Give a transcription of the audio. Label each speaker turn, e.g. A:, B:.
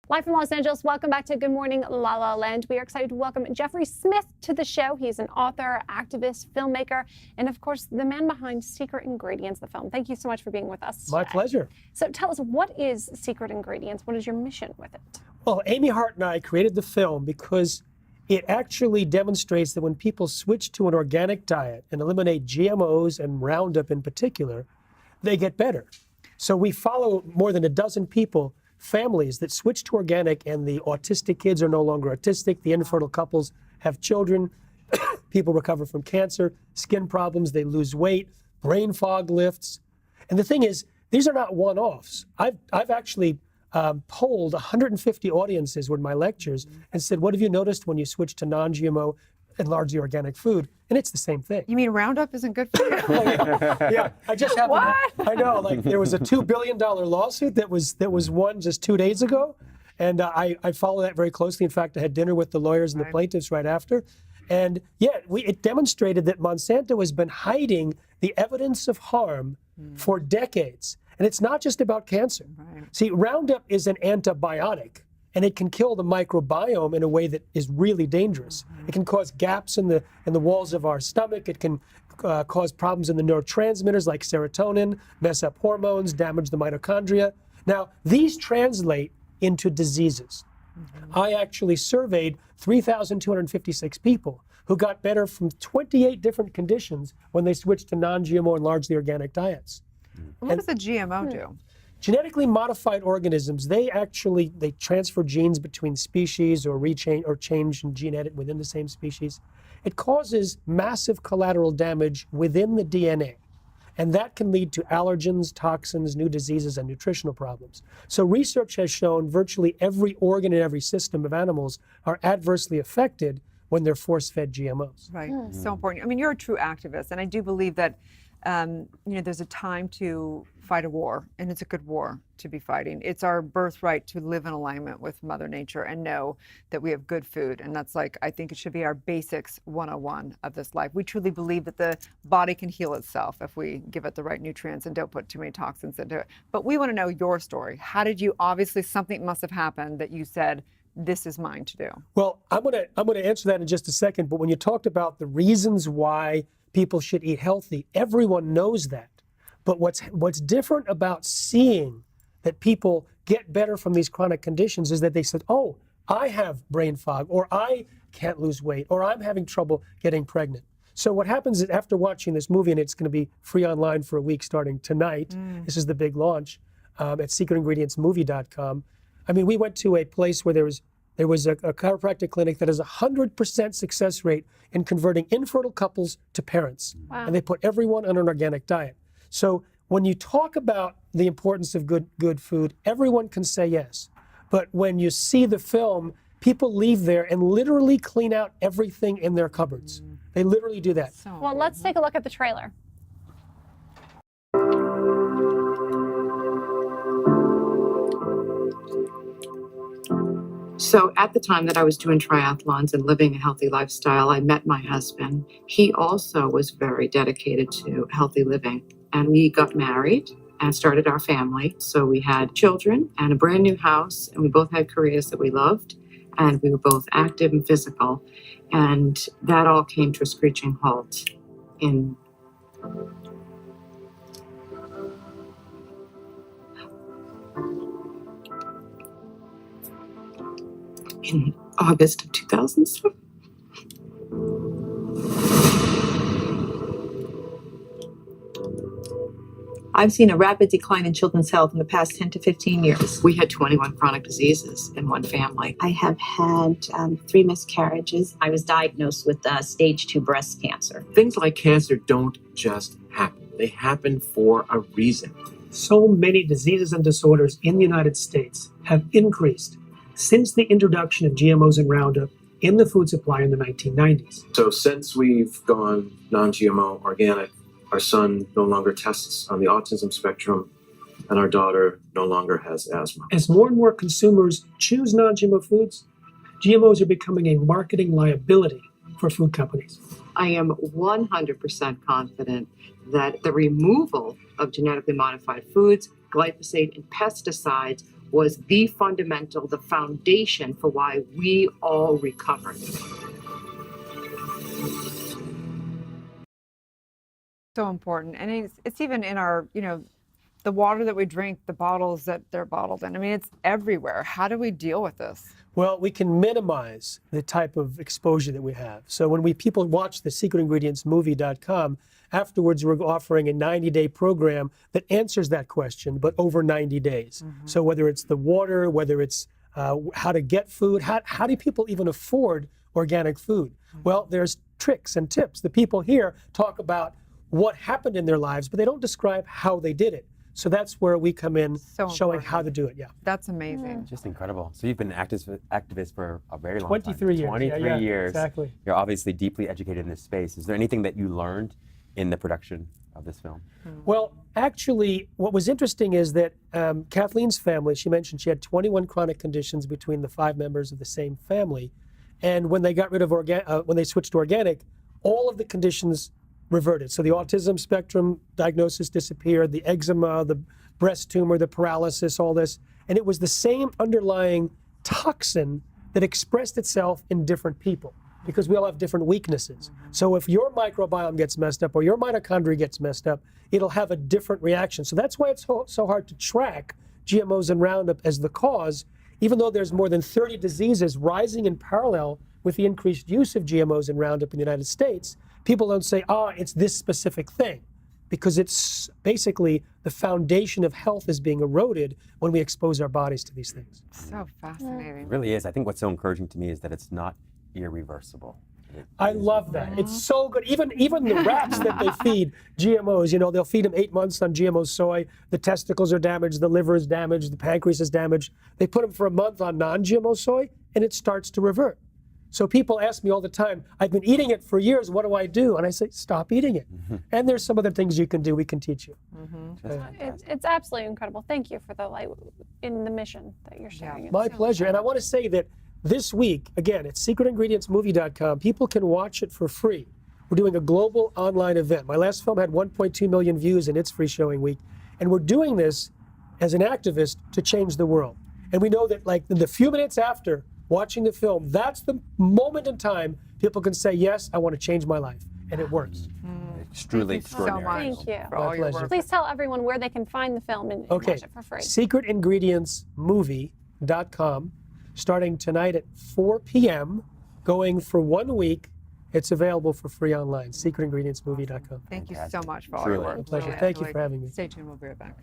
A: Live from Los Angeles, welcome back to Good Morning LaLa Land. We are excited to welcome Jeffrey Smith to the show. He's an author, activist, filmmaker, and of course, the man behind Secret Ingredients, the film. Thank you so much for being with us today.
B: My pleasure.
A: So tell us, what is Secret Ingredients? What is your mission with it?
B: Well, Amy Hart and I created the film because it actually demonstrates that when people switch to an organic diet and eliminate GMOs and Roundup in particular, they get better. So we follow more than a dozen people, families that switch to organic, and the autistic kids are no longer autistic, the infertile couples have children, people recover from cancer, skin problems, they lose weight, brain fog lifts. And the thing is, these are not one-offs. I've actually polled 150 audiences with my lectures and said, what have you noticed when you switch to non-GMO and largely organic food? And it's the same thing.
C: You mean Roundup isn't good for you?
B: Yeah, I just happened. I know, like there was a $2 billion lawsuit that was won just 2 days ago, and I follow that very closely. In fact, I had dinner with the lawyers and the plaintiffs right after, and yeah, it demonstrated that Monsanto has been hiding the evidence of harm for decades, and it's not just about cancer. See, Roundup is an antibiotic, and it can kill the microbiome in a way that is really dangerous. It can cause gaps in the walls of our stomach. It can cause problems in the neurotransmitters like serotonin, mess up hormones, damage the mitochondria. Now, these translate into diseases. I actually surveyed 3,256 people who got better from 28 different conditions when they switched to non-GMO and largely organic diets.
C: What does a GMO do?
B: Genetically modified organisms, they transfer genes between species or change in gene edit within the same species. It causes massive collateral damage within the DNA. And that can lead to allergens, toxins, new diseases, and nutritional problems. So research has shown virtually every organ and every system of animals are adversely affected when they're force-fed GMOs.
C: Right, so important. I mean, you're a true activist, and I do believe that there's a time to fight a war, and it's a good war to be fighting. It's our birthright to live in alignment with Mother Nature and know that we have good food. And that's I think it should be our basics 101 of this life. We truly believe that the body can heal itself if we give it the right nutrients and don't put too many toxins into it. But we want to know your story. How did you, obviously something must have happened that you said, this is mine to do.
B: Well, I'm gonna answer that in just a second, but when you talked about the reasons why people should eat healthy, everyone knows that. But what's different about seeing that people get better from these chronic conditions is that they said, oh, I have brain fog, or I can't lose weight, or I'm having trouble getting pregnant. So what happens is after watching this movie, and it's going to be free online for a week starting tonight, this is the big launch, at secretingredientsmovie.com. I mean, we went to a place where there was a chiropractic clinic that has a 100% success rate in converting infertile couples to parents.
A: Wow.
B: And they put everyone on an organic diet. So when you talk about the importance of good food, everyone can say yes. But when you see the film, people leave there and literally clean out everything in their cupboards. They literally do that.
A: Well, let's take a look at the trailer.
D: So at the time that I was doing triathlons and living a healthy lifestyle, I met my husband. He also was very dedicated to healthy living. And we got married and started our family. So we had children and a brand new house, and we both had careers that we loved, and we were both active and physical. And that all came to a screeching halt in August of 2007.
E: I've seen a rapid decline in children's health in the past 10 to 15 years.
D: We had 21 chronic diseases in one family.
F: I have had 3 miscarriages.
G: I was diagnosed with stage 2 breast cancer.
H: Things like cancer don't just happen. They happen for a reason.
B: So many diseases and disorders in the United States have increased since the introduction of GMOs and Roundup in the food supply in the 1990s.
H: So since we've gone non-GMO organic, our son no longer tests on the autism spectrum, and our daughter no longer has asthma.
B: As more and more consumers choose non-GMO foods, GMOs are becoming a marketing liability for food companies.
D: I am 100% confident that the removal of genetically modified foods, glyphosate, and pesticides was the fundamental, the foundation for why we all recovered.
C: So important. And it's even in our, the water that we drink, the bottles that they're bottled in. I mean, it's everywhere. How do we deal with this?
B: Well, we can minimize the type of exposure that we have. So when people watch the secretingredientsmovie.com, afterwards we're offering a 90-day program that answers that question, but over 90 days. So whether it's the water, whether it's how to get food, how do people even afford organic food? Well, there's tricks and tips. The people here talk about what happened in their lives, but they don't describe how they did it. So that's where we come in, showing how to do it. Yeah.
C: That's amazing.
I: Just incredible. So you've been an activist for a very long
B: 23
I: time.
B: years.
I: 23 years.
B: Exactly.
I: You're obviously deeply educated in this space. Is there anything that you learned in the production of this film?
B: Well, actually, what was interesting is that Kathleen's family, she mentioned she had 21 chronic conditions between the 5 members of the same family. And when they got rid of when they switched to organic, all of the conditions reverted. So the autism spectrum diagnosis disappeared, the eczema, the breast tumor, the paralysis, all this. And it was the same underlying toxin that expressed itself in different people, because we all have different weaknesses. So if your microbiome gets messed up or your mitochondria gets messed up, it'll have a different reaction. So that's why it's so hard to track GMOs and Roundup as the cause, even though there's more than 30 diseases rising in parallel with the increased use of GMOs and Roundup in the United States. People don't say, it's this specific thing, because it's basically the foundation of health is being eroded when we expose our bodies to these things.
C: So fascinating.
I: It really is. I think what's so encouraging to me is that it's not irreversible.
B: I love that. It's so good. Even the rats that they feed GMOs, they'll feed them 8 months on GMO soy. The testicles are damaged, the liver is damaged, the pancreas is damaged. They put them for a month on non-GMO soy, and it starts to revert. So people ask me all the time, I've been eating it for years, what do I do? And I say, stop eating it. And there's some other things you can do, we can teach you.
A: It's absolutely incredible. Thank you for the light in the mission that you're sharing. It's
B: My
A: so
B: pleasure. And I want to say that this week, again, at secretingredientsmovie.com, people can watch it for free. We're doing a global online event. My last film had 1.2 million views in its free showing week. And we're doing this as an activist to change the world. And we know that in the few minutes after watching the film, that's the moment in time people can say, yes, I want to change my life. And it works.
I: It's truly extraordinary.
A: Thank you.
C: For all your work.
A: Please tell everyone where they can find the film and watch it for free.
B: secretingredientsmovie.com, starting tonight at 4 p.m., going for 1 week. It's available for free online, secretingredientsmovie.com.
C: Thank you so much for all your work.
B: My pleasure. Thank you for having me.
C: Stay tuned. We'll be right back.